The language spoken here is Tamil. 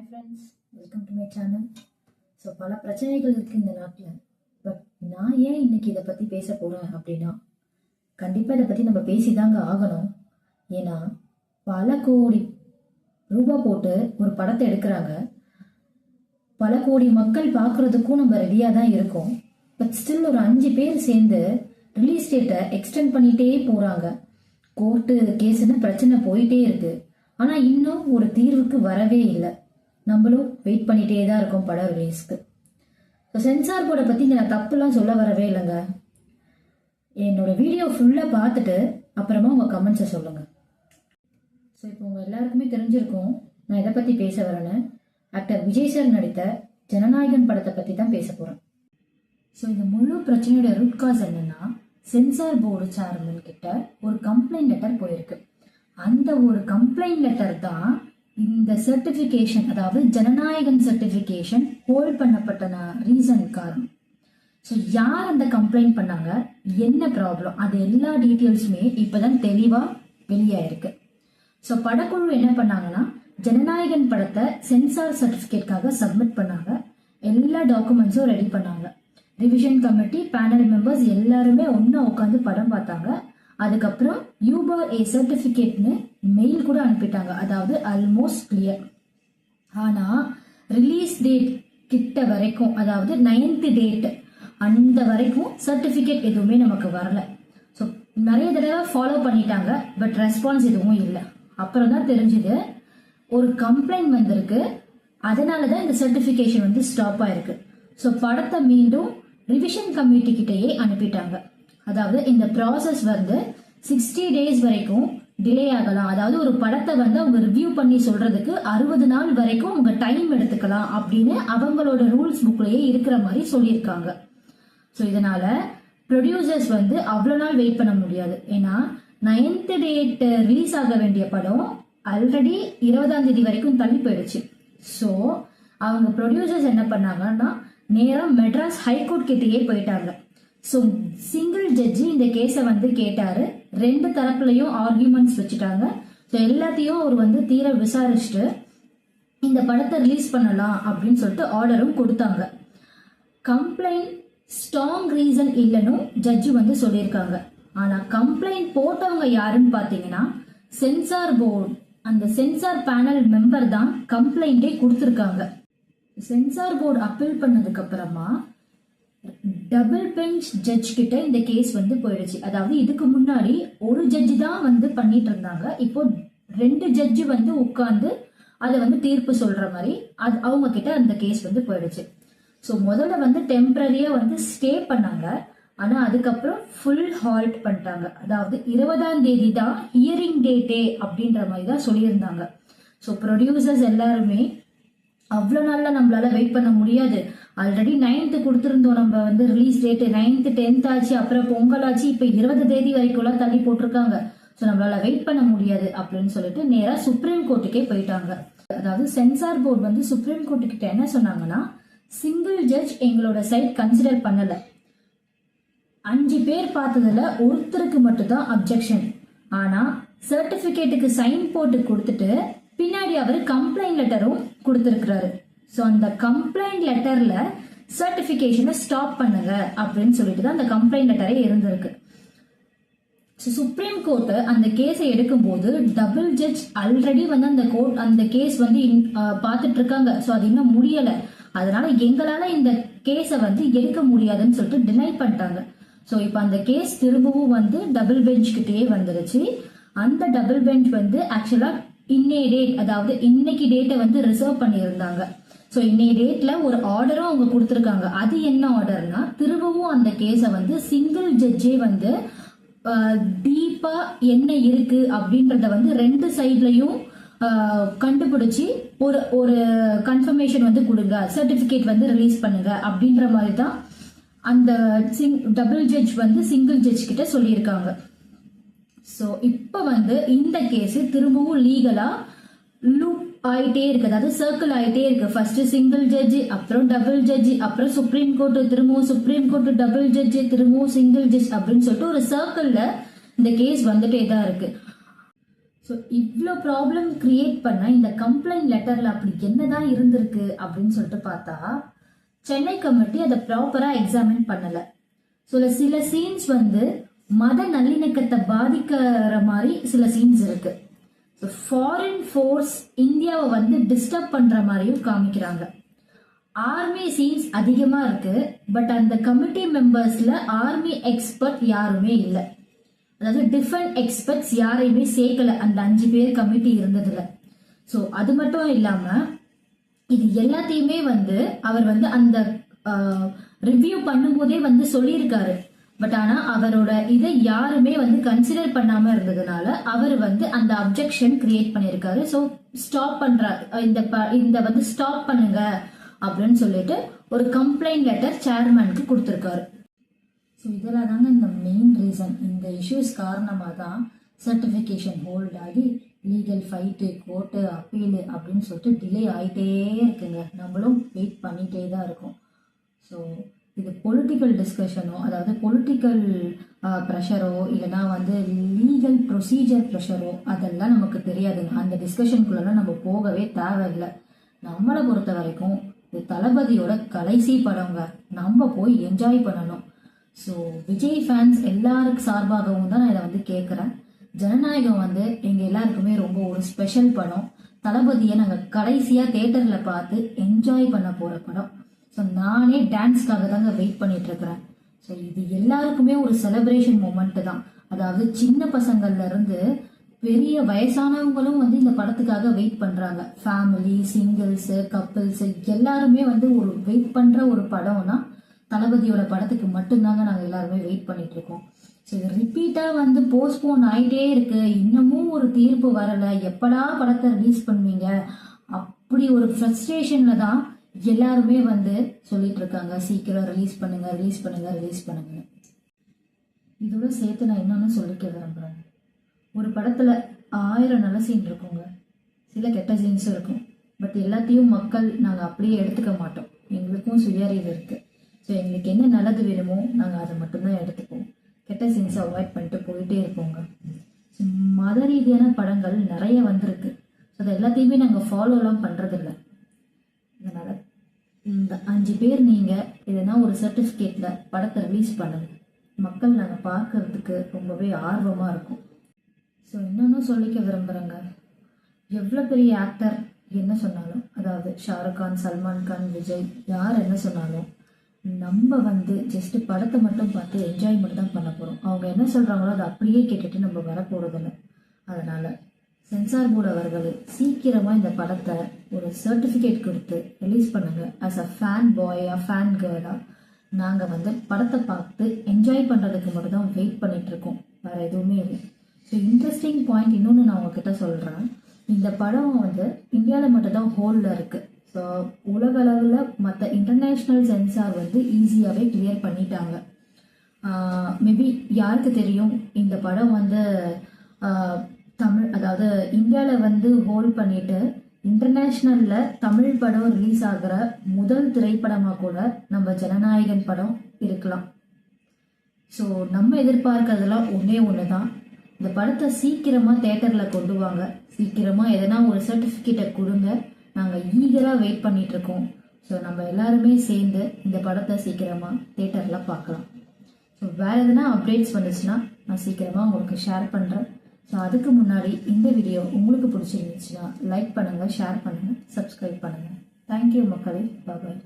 Hi friends, welcome to my channel. So பல பிரச்சனைகள் இருக்குது இந்த நாட்டில். பட் நான் ஏன் இன்னைக்கு இதை பற்றி பேச போகிறேன் அப்படின்னா, கண்டிப்பாக இதை பற்றி நம்ம பேசிதாங்க ஆகணும். ஏன்னா பல கோடி ரூபா போட்டு ஒரு படத்தை எடுக்கிறாங்க. பல கோடி மக்கள் பார்க்குறதுக்கும் நம்ம ரெடியாக தான் இருக்கோம். பட் ஸ்டில் ஒரு 5 பேர் சேர்ந்து ரிலீஸ் டேட்டை எக்ஸ்டெண்ட் பண்ணிகிட்டே போகிறாங்க. கோர்ட்டு கேஸுன்னு பிரச்சனை போயிட்டே இருக்கு. ஆனால் இன்னும் ஒரு தீர்வுக்கு வரவே இல்லை. நம்மளும் வெயிட் பண்ணிகிட்டே தான் இருக்கோம் படம் ரிலீஸ்க்கு. ஸோ சென்சார் போர்டை பற்றி நான் தப்புலாம் சொல்ல வரவே இல்லைங்க. என்னோட வீடியோ ஃபுல்லாக பார்த்துட்டு அப்புறமா உங்கள் கமெண்ட்ஸை சொல்லுங்கள். ஸோ இப்போ உங்கள் எல்லாருக்குமே தெரிஞ்சிருக்கும் நான் எதை பற்றி பேச வரேன்னு. ஆக்டர் விஜய் சார் நடித்த ஜனநாயகன் படத்தை பற்றி தான் பேச போகிறேன். ஸோ இந்த முழு பிரச்சனையோட ரூட் காஸ் என்னன்னா, சென்சார் போர்டு சேர்மன் கிட்ட ஒரு கம்ப்ளைண்ட் லெட்டர் போயிருக்கு. அந்த ஒரு கம்ப்ளைண்ட் லெட்டர் தான் இந்த சர்டிஃபிகேஷன், அதாவது ஜனநாயகன் சர்டிஃபிகேஷன் ஹோல்ட் பண்ணப்பட்ட ரீசன் காரணம். ஸோ யார் அந்த கம்ப்ளைண்ட் பண்ணாங்க, என்ன ப்ராப்ளம், அது எல்லா டீட்டெயில்ஸுமே இப்போதான் தெளிவாக வெளியாயிருக்கு. ஸோ படக்குழு என்ன பண்ணாங்கன்னா, ஜனநாயகன் படத்தை சென்சார் சர்டிஃபிகேட்காக சப்மிட் பண்ணாங்க. எல்லா டாக்குமெண்ட்ஸும் ரெடி பண்ணாங்க. ரிவிஷன் கமிட்டி, பேனல் மெம்பர்ஸ் எல்லாருமே ஒன்றா உட்காந்து படம் பார்த்தாங்க. அதுக்கப்புறம் யூபர் ஏ சர்டிஃபிகேட்னு மெயில் கூட அனுப்பிட்டாங்க. அதாவது ஆல்மோஸ்ட் கிளியர். ஆனால் ரிலீஸ் டேட் கிட்ட வரைக்கும், அதாவது 9th டேட் அந்த வரைக்கும் சர்டிஃபிகேட் எதுவுமே நமக்கு வரல. ஸோ நிறைய தடவை ஃபாலோ பண்ணிட்டாங்க. பட் ரெஸ்பான்ஸ் எதுவும் இல்லை. அப்புறம் தான் தெரிஞ்சுது ஒரு கம்ப்ளைண்ட் வந்திருக்கு, அதனால தான் இந்த சர்டிஃபிகேஷன் வந்து ஸ்டாப் ஆயிருக்கு. ஸோ படத்தை மீண்டும் ரிவிஷன் கமிட்டி கிட்டேயே அனுப்பிட்டாங்க. அதாவது இந்த ப்ராசஸ் வந்து 60 days வரைக்கும் டிலே ஆகலாம். அதாவது ஒரு படத்தை வந்து அவங்க ரிவ்யூ பண்ணி சொல்றதுக்கு 60 நாள் வரைக்கும் அவங்க டைம் எடுத்துக்கலாம் அப்படின்னு அவங்களோட ரூல்ஸ் புக்லயே இருக்கிற மாதிரி சொல்லியிருக்காங்க. ஸோ இதனால ப்ரொடியூசர்ஸ் வந்து அவ்வளோ நாள் வெயிட் பண்ண முடியாது. ஏன்னா 9th டேட் ரிலீஸ் ஆக வேண்டிய படம் ஆல்ரெடி 20ஆம் தேதி வரைக்கும் தள்ளி போயிடுச்சு. ஸோ அவங்க ப்ரொடியூசர்ஸ் என்ன பண்ணாங்கன்னா, நேராக மெட்ராஸ் ஹைகோர்ட் கிட்டேயே போயிட்டாங்க. ஸோ சிங்கிள் ஜட்ஜி இந்த கேஸை வந்து கேட்டாரு. 2 தரப்புலையும் ஆர்கியூமெண்ட்ஸ் வச்சுட்டாங்க. ஸோ எல்லாத்தையும் அவர் வந்து தீர விசாரிச்சுட்டு இந்த படத்தை ரிலீஸ் பண்ணலாம் அப்படின்னு சொல்லிட்டு ஆர்டரும் கொடுத்தாங்க. கம்ப்ளைண்ட் ஸ்ட்ராங் ரீசன் இல்லைன்னு ஜட்ஜி வந்து சொல்லியிருக்காங்க. ஆனால் கம்ப்ளைண்ட் போட்டவங்க யாருன்னு பார்த்தீங்கன்னா, சென்சார் போர்டு, அந்த சென்சார் பேனல் மெம்பர் தான் கம்ப்ளைண்டே கொடுத்துருக்காங்க. சென்சார் போர்டு அப்பீல் பண்ணதுக்கு அப்புறமா டபுள் பெஞ்ச் ஜட்ஜ் கிட்ட இந்த கேஸ் வந்து போயிடுச்சு. அதாவது இதுக்கு முன்னாடி ஒரு ஜட்ஜி தான் வந்து பண்ணிட்டு இருந்தாங்க. இப்போ 2 ஜட்ஜி வந்து உட்கார்ந்து அதை வந்து தீர்ப்பு சொல்ற மாதிரி அது அவங்க கிட்ட அந்த கேஸ் வந்து போயிடுச்சு. ஸோ முதல்ல வந்து டெம்பரரியா வந்து ஸ்டே பண்ணாங்க. ஆனா அதுக்கப்புறம் ஃபுல் ஹால்ட் பண்ணிட்டாங்க. அதாவது 20ஆம் தேதி தான் ஹியரிங் டேட்டே அப்படின்ற மாதிரி தான் சொல்லியிருந்தாங்க. ஸோ ப்ரொடியூசர்ஸ் எல்லாருமே அவ்வளோ நாளில் நம்மளால வெயிட் பண்ண முடியாது. ஆல்ரெடி 9th கொடுத்துருந்தோம் நம்ம வந்து ரிலீஸ் டேட்டு. 9th 10th ஆச்சு, அப்புறம் பொங்கல் ஆச்சு, இப்போ 20 தேதி வரைக்கும்லாம் தள்ளி போட்டிருக்காங்க. ஸோ நம்மளால வெயிட் பண்ண முடியாது அப்படின்னு சொல்லிட்டு நேராக சுப்ரீம் கோர்ட்டுக்கே போயிட்டாங்க. அதாவது சென்சார் போர்டு வந்து சுப்ரீம் கோர்ட்டு கிட்ட என்ன சொன்னாங்கன்னா, சிங்கிள் ஜட்ஜ் எங்களோட சைட் கன்சிடர் பண்ணல. 5 பேர் பார்த்ததுல ஒருத்தருக்கு மட்டும்தான் அப்ஜெக்ஷன். ஆனா சர்டிபிகேட்டுக்கு சைன் போட்டு கொடுத்துட்டு பின்னாடி அவர் கம்ப்ளைண்ட் லெட்டரும் கொடுத்துருக்கிறாரு. ஸோ அந்த கம்ப்ளைண்ட் லெட்டர்ல சர்டிபிகேஷனை ஸ்டாப் பண்ணுங்க அப்படின்னு சொல்லிட்டு தான் அந்த கம்ப்ளைண்ட் லெட்டரே இருந்திருக்கு. ஸோ சுப்ரீம் கோர்ட்டு அந்த கேஸை எடுக்கும்போது டபுள் ஜட்ஜ் ஆல்ரெடி வந்து அந்த கேஸ் வந்து பார்த்துட்டு இருக்காங்க. ஸோ அது இன்னும் முடியலை. அதனால எங்களால இந்த கேஸை வந்து எடுக்க முடியாதுன்னு சொல்லிட்டு டினை பண்ணிட்டாங்க. ஸோ இப்போ அந்த கேஸ் திரும்பவும் வந்து டபுள் பெஞ்ச் கிட்டேயே வந்துருச்சு. அந்த டபுள் பெஞ்ச் வந்து ஆக்சுவலா இன்னைய டேட், அதாவது இன்னைக்கு டேட்டை வந்து ரிசர்வ் பண்ணியிருந்தாங்க. ஸோ இன்னைய டேட்ல ஒரு ஆர்டரும் அவங்க கொடுத்துருக்காங்க. அது என்ன ஆர்டர்னா, திரும்பவும் அந்த கேஸை வந்து சிங்கிள் ஜட்ஜே வந்து டீப்பா என்ன இருக்கு அப்படின்றத வந்து 2 சைட்லயும் கண்டுபிடிச்சு ஒரு கன்ஃபர்மேஷன் வந்து கொடுங்க, சர்டிபிகேட் வந்து ரிலீஸ் பண்ணுங்க அப்படின்ற மாதிரி தான் அந்த டபுள் ஜட்ஜ் வந்து சிங்கிள் ஜட்ஜ் கிட்ட சொல்லியிருக்காங்க. ஸோ இப்போ வந்து இந்த கேஸ் திரும்பவும் லீகலா லூப் ஆயிட்டே இருக்கு. அதாவது சர்க்கிள் ஆயிட்டே இருக்கு. ஃபர்ஸ்ட் சிங்கிள் ஜட்ஜி, அப்புறம் டபுள் ஜட்ஜி, அப்புறம் சுப்ரீம் கோர்ட்டு, திரும்பவும் சுப்ரீம் கோர்ட்டு டபுள் ஜட்ஜி, திரும்பவும் சிங்கிள் ஜட்ஜ் அப்படின்னு சொல்லிட்டு ஒரு சர்க்கிள்ல இந்த கேஸ் வந்துட்டே தான் இருக்கு. ஸோ ஸோ இவ்வளோ ப்ராப்ளம் கிரியேட் பண்ண இந்த கம்ப்ளைண்ட் லெட்டரில் அப்படி என்னதான் இருந்திருக்கு அப்படின்னு சொல்லிட்டு பார்த்தா சென்னை கமிட்டி அதை ப்ராப்பராக எக்ஸாமின் பண்ணலை. ஸோ சில சீன்ஸ் வந்து மத நல்லிணக்கத்தை பாதிக்கிற மாதிரி சில சீன்ஸ் இருக்கு. ஸோ ஃபாரின் ஃபோர்ஸ் இந்தியாவை வந்து டிஸ்டர்ப் பண்ணுற மாதிரியும் காமிக்கிறாங்க. ஆர்மி சீன்ஸ் அதிகமாக இருக்கு. பட் அந்த கமிட்டி மெம்பர்ஸில் ஆர்மி எக்ஸ்பர்ட் யாருமே இல்லை. அதாவது டிஃபென்ஸ் எக்ஸ்பர்ட்ஸ் யாரையுமே சேர்க்கல அந்த 5 பேர் கமிட்டி இருந்ததுல. ஸோ அது மட்டும் இல்லாம இது எல்லாத்தையுமே வந்து அவர் வந்து அந்த ரிவ்யூ பண்ணும்போதே வந்து சொல்லியிருக்காரு. பட் ஆனா அவரோட இதை யாருமே வந்து கன்சிடர் பண்ணாம இருந்ததுனால அவர் வந்து அந்த அப்ஜெக்ஷன் கிரியேட் பண்ணியிருக்காரு. ஸோ ஸ்டாப் பண்ற இந்த வந்து ஸ்டாப் பண்ணுங்க அப்படின்னு சொல்லிட்டு ஒரு கம்ப்ளைண்ட் லெட்டர் சேர்மேனுக்கு கொடுத்துருக்காரு. ஸோ இதெல்லாம் தாங்க இந்த மெயின் ரீசன். இந்த இஷ்யூஸ் காரணமாக தான் சர்டிஃபிகேஷன் ஹோல்ட் ஆகி லீகல் ஃபைட்டு, கோர்ட்டு, அப்பீலு அப்படின்னு சொல்லிட்டு டிலே ஆகிட்டே இருக்குங்க. நம்மளும் வெயிட் பண்ணிகிட்டே தான் இருக்கோம். ஸோ இது பொலிட்டிக்கல் டிஸ்கஷனோ, அதாவது பொலிட்டிக்கல் ப்ரெஷரோ இல்லைனா வந்து லீகல் ப்ரொசீஜர் ப்ரெஷரோ அதெல்லாம் நமக்கு தெரியாதுங்க. அந்த டிஸ்கஷனுக்குள்ளெல்லாம் நம்ம போகவே தேவையில்லை. நம்மளை பொறுத்த வரைக்கும் இது தளபதியோட கடைசி படங்க. நம்ம போய் என்ஜாய் பண்ணணும். ஸோ விஜய் ஃபேன்ஸ் எல்லாருக்கு சார்பாகவும் தான் நான் இதை வந்து கேட்குறேன். ஜனநாயகம் வந்து எங்கள் எல்லாருக்குமே ரொம்ப ஒரு ஸ்பெஷல் படம். தளபதியை நாங்கள் கடைசியாக தேட்டரில் பார்த்து என்ஜாய் பண்ண போகிற படம். ஸோ நானே டான்ஸ்க்காக தாங்க வெயிட் பண்ணிட்டு இருக்கிறேன். ஸோ இது எல்லாருக்குமே ஒரு செலிப்ரேஷன் மூமெண்ட்டு தான். அதாவது சின்ன பசங்கள்ல இருந்து பெரிய வயசானவங்களும் வந்து இந்த படத்துக்காக வெயிட் பண்ணுறாங்க. ஃபேமிலி, சிங்கிள்ஸு, கப்பிள்ஸு எல்லாருமே வந்து ஒரு வெயிட் பண்ணுற ஒரு படம்னா தளபதியோட படத்துக்கு மட்டும்தாங்க நாங்கள் எல்லாருமே வெயிட் பண்ணிட்டு இருக்கோம். ஸோ இது ரிப்பீட்டாக வந்து போஸ்ட்போன் ஆகிட்டே இருக்கு. இன்னமும் ஒரு தீர்ப்பு வரலை. எப்படா படத்தை ரிலீஸ் பண்ணுவீங்க அப்படி ஒரு ஃப்ரஸ்ட்ரேஷன்ல தான் எல்லாருமே வந்து சொல்லிட்டு இருக்காங்க. சீக்கிரம் ரிலீஸ் பண்ணுங்க, ரிலீஸ் பண்ணுங்க, ரிலீஸ் பண்ணுங்க. இதோட சேர்த்து நான் இன்னொன்னு சொல்லிக்க விரும்புகிறேன். ஒரு படத்தில் 1000 நல்ல சீன் இருக்குங்க, சில கெட்ட சீன்ஸும் இருக்கும். பட் எல்லாத்தையும் மக்கள் நாங்கள் அப்படியே எடுத்துக்க மாட்டோம். எங்களுக்கும் சுயறிவு இருக்கு. ஸோ எங்களுக்கு என்ன நல்லது வேணுமோ நாங்கள் அதை மட்டும்தான் எடுத்துப்போம். கெட்ட சீன்ஸை அவாய்ட் பண்ணிட்டு போயிட்டே இருப்போங்க. ஸோ மத ரீதியான படங்கள் நிறைய வந்திருக்கு. ஸோ அதை எல்லாத்தையுமே நாங்கள் ஃபாலோலாம் பண்ணுறதில்ல. அதனால் இந்த 5 பேர் நீங்கள் எதனா ஒரு சர்டிஃபிகேட்டில் படத்தை ரிலீஸ் பண்ணுங்க. மக்கள் நாங்கள் பார்க்கறதுக்கு ரொம்பவே ஆர்வமாக இருக்கும். ஸோ இன்னொன்னும் சொல்லிக்க விரும்புகிறேங்க. எவ்வளோ பெரிய ஆக்டர் என்ன சொன்னாலும், அதாவது ஷாருக் கான், சல்மான் கான், விஜய் யார் என்ன சொன்னாலும் நம்ம வந்து ஜஸ்ட் படத்தை மட்டும் பார்த்து என்ஜாய்மெண்ட் தான் பண்ண போகிறோம். அவங்க என்ன சொல்கிறாங்களோ அதை அப்படியே கேட்டுட்டு நம்ம வர போகிறதில்ல. அதனால் சென்சார் போர்டு அவர்கள் சீக்கிரமாக இந்த படத்தை ஒரு சர்டிஃபிகேட் கொடுத்து ரிலீஸ் பண்ணுங்க. ஆஸ் அ ஃபேன் பாயா, ஃபேன் கேர்ளாக நாங்கள் வந்து படத்தை பார்த்து என்ஜாய் பண்ணுறதுக்கு மட்டும் தான் வெயிட் பண்ணிட்டு இருக்கோம். வேறு எதுவுமே இல்லை. ஸோ இன்ட்ரெஸ்டிங் பாயிண்ட் இன்னொன்று நான் உங்ககிட்ட சொல்கிறேன். இந்த படம் வந்து இந்தியாவில் மட்டும்தான் ஹோல்டில் இருக்குது. ஸோ உலக அளவில் மற்ற இன்டர்நேஷ்னல் சென்சார் வந்து ஈஸியாகவே கிளியர் பண்ணிட்டாங்க. மேபி யாருக்கு தெரியும், இந்த படம் வந்து தமிழ், அதாவது இந்தியாவில் வந்து ஹோல்ட் பண்ணிட்டு இன்டர்நேஷ்னலில் தமிழ் படம் ரிலீஸ் ஆகிற முதல் திரைப்படமாக கூட நம்ம ஜனநாயகன் படம் இருக்கலாம். ஸோ நம்ம எதிர்பார்க்கறதெல்லாம் ஒன்று தான். இந்த படத்தை சீக்கிரமாக தேட்டரில் கொண்டு வாங்க. சீக்கிரமாக எதனா ஒரு சர்டிஃபிகேட்டை கொடுங்க. நாங்கள் ஈகராக வெயிட் பண்ணிட்டு இருக்கோம். ஸோ நம்ம எல்லாருமே சேர்ந்து இந்த படத்தை சீக்கிரமாக தேட்டரில் பார்க்கலாம். ஸோ வேறு எதனா அப்டேட்ஸ் வந்துச்சுன்னா நான் சீக்கிரமாக உங்களுக்கு ஷேர் பண்ணுறேன். ஸோ அதுக்கு முன்னாடி இந்த வீடியோ உங்களுக்கு பிடிச்சிருந்துச்சுன்னா லைக் பண்ணுங்கள், ஷேர் பண்ணுங்கள், சப்ஸ்கிரைப் பண்ணுங்கள். தேங்க்யூ மக்களே. பாய்.